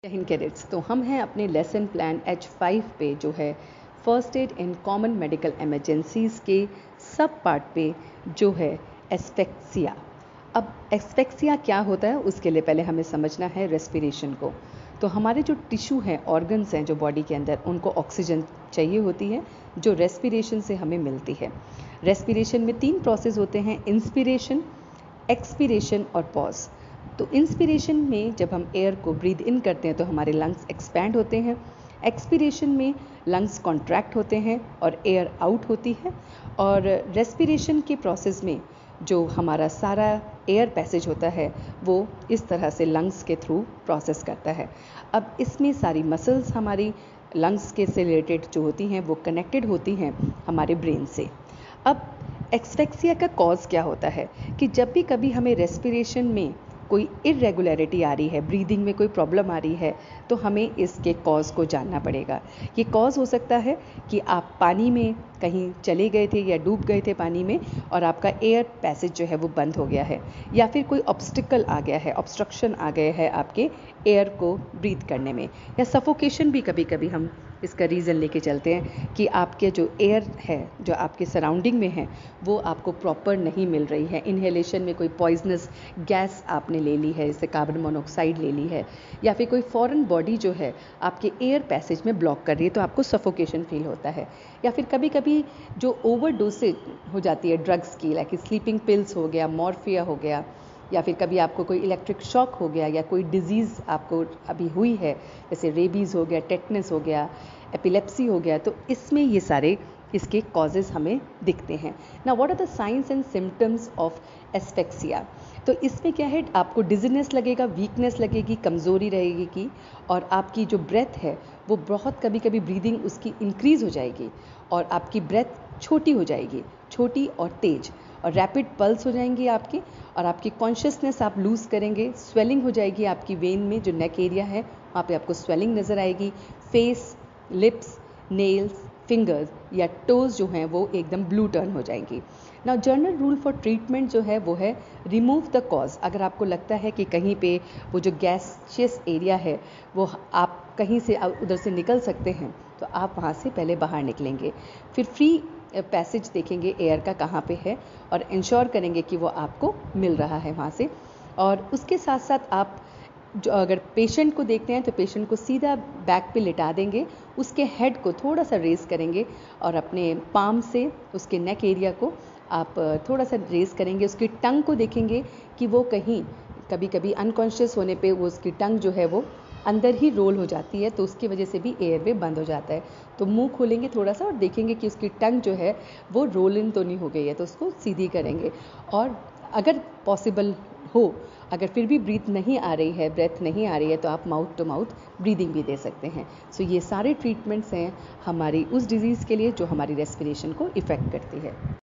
जय हिंद कैडेट्स। तो हम हैं अपने लेसन प्लान H5 पे जो है first aid in common medical emergencies के सब पार्ट पे जो है एस्फेक्सिया। अब एस्फेक्सिया क्या होता है उसके लिए पहले हमें समझना है रेस्पिरेशन को। तो हमारे जो टिश्यू हैं, ऑर्गन्स हैं जो बॉडी के अंदर, उनको ऑक्सीजन चाहिए होती है जो रेस्पिरेशन से हमें मिलती है। रेस्पिरेशन में 3 प्रोसेस होते हैं, इंस्पिरेशन, एक्सपिरेशन और पॉज। तो इंस्पिरेशन में जब हम एयर को ब्रीद इन करते हैं तो हमारे लंग्स एक्सपैंड होते हैं। एक्सपिरेशन में लंग्स कॉन्ट्रैक्ट होते हैं और एयर आउट होती है। और रेस्पिरेशन के प्रोसेस में जो हमारा सारा एयर पैसेज होता है वो इस तरह से लंग्स के थ्रू प्रोसेस करता है। अब इसमें सारी मसल्स हमारी लंग्स के से रिलेटेड जो होती हैं वो कनेक्टेड होती हैं हमारे ब्रेन से। अब एस्फेक्सिया का कॉज क्या होता है कि जब भी कभी हमें रेस्पिरेशन में कोई इरेगुलरिटी आ रही है, ब्रीदिंग में कोई प्रॉब्लम आ रही है, तो हमें इसके कॉज को जानना पड़ेगा। ये कॉज हो सकता है कि आप पानी में कहीं चले गए थे या डूब गए थे पानी में और आपका एयर पैसेज जो है वो बंद हो गया है, या फिर कोई ऑब्स्टिकल आ गया है, ऑब्स्ट्रक्शन आ गया है आपके एयर को ब्रीथ करने में, या सफोकेशन भी कभी कभी हम इसका रीज़न लेके चलते हैं कि आपके जो एयर है जो आपके सराउंडिंग में है वो आपको प्रॉपर नहीं मिल रही है। इन्हेलेशन में कोई पॉइजनस गैस आपने ले ली है, जैसे कार्बन मोनोऑक्साइड ले ली है, या फिर कोई फॉरेन बॉडी जो है आपके एयर पैसेज में ब्लॉक कर रही है, तो आपको सफोकेशन फील होता है। या फिर कभी कभी जो ओवर डोसेज हो जाती है ड्रग्स की, लाइक स्लीपिंग पिल्स हो गया, मॉर्फिया हो गया, या फिर कभी आपको कोई इलेक्ट्रिक शॉक हो गया, या कोई डिजीज़ आपको अभी हुई है जैसे रेबीज़ हो गया, टेटनस हो गया, एपिलेप्सी हो गया, तो इसमें ये सारे इसके कॉजेज़ हमें दिखते हैं। ना what are the science and symptoms of asphyxia? तो इसमें क्या है, आपको डिजीनेस लगेगा, वीकनेस लगेगी, कमज़ोरी रहेगी की, और आपकी जो ब्रेथ है वो बहुत कभी कभी ब्रीदिंग उसकी इंक्रीज़ हो जाएगी और आपकी ब्रेथ छोटी हो जाएगी, छोटी और तेज़, और रैपिड पल्स हो जाएंगी आपकी, और आपकी कॉन्शियसनेस आप लूज़ करेंगे, स्वेलिंग हो जाएगी आपकी वेन में, जो नेक एरिया है वहाँ पे आपको स्वेलिंग नज़र आएगी, फेस, लिप्स, नेल्स, फिंगर्स या टोज जो हैं वो एकदम ब्लू टर्न हो जाएंगी। Now general rule for treatment जो है वो है रिमूव द कॉज। अगर आपको लगता है कि कहीं पे वो जो गैसियस एरिया है वो आप कहीं से उधर से निकल सकते हैं तो आप वहाँ से पहले बाहर निकलेंगे, फिर फ्री पैसेज देखेंगे एयर का कहाँ पे है और इंश्योर करेंगे कि वो आपको मिल रहा है वहाँ से। और उसके साथ साथ आप जो अगर पेशेंट को देखते हैं तो पेशेंट को सीधा बैक पे लिटा देंगे, उसके हेड को थोड़ा सा रेस करेंगे और अपने पाम से उसके नेक एरिया को आप थोड़ा सा रेस करेंगे, उसकी टंग को देखेंगे कि वो कहीं कभी कभी अनकॉन्शियस होने पे वो उसकी टंग जो है वो अंदर ही रोल हो जाती है, तो उसकी वजह से भी एयरवे बंद हो जाता है। तो मुंह खोलेंगे थोड़ा सा और देखेंगे कि उसकी टंग जो है वो रोल इन तो नहीं हो गई है, तो उसको सीधी करेंगे। और अगर पॉसिबल हो, अगर फिर भी ब्रीथ नहीं आ रही है, ब्रेथ नहीं आ रही है, तो आप माउथ टू माउथ ब्रीदिंग भी दे सकते हैं। सो ये सारे ट्रीटमेंट्स हैं हमारी उस डिज़ीज़ के लिए जो हमारी रेस्पिरेशन को इफ़ेक्ट करती है।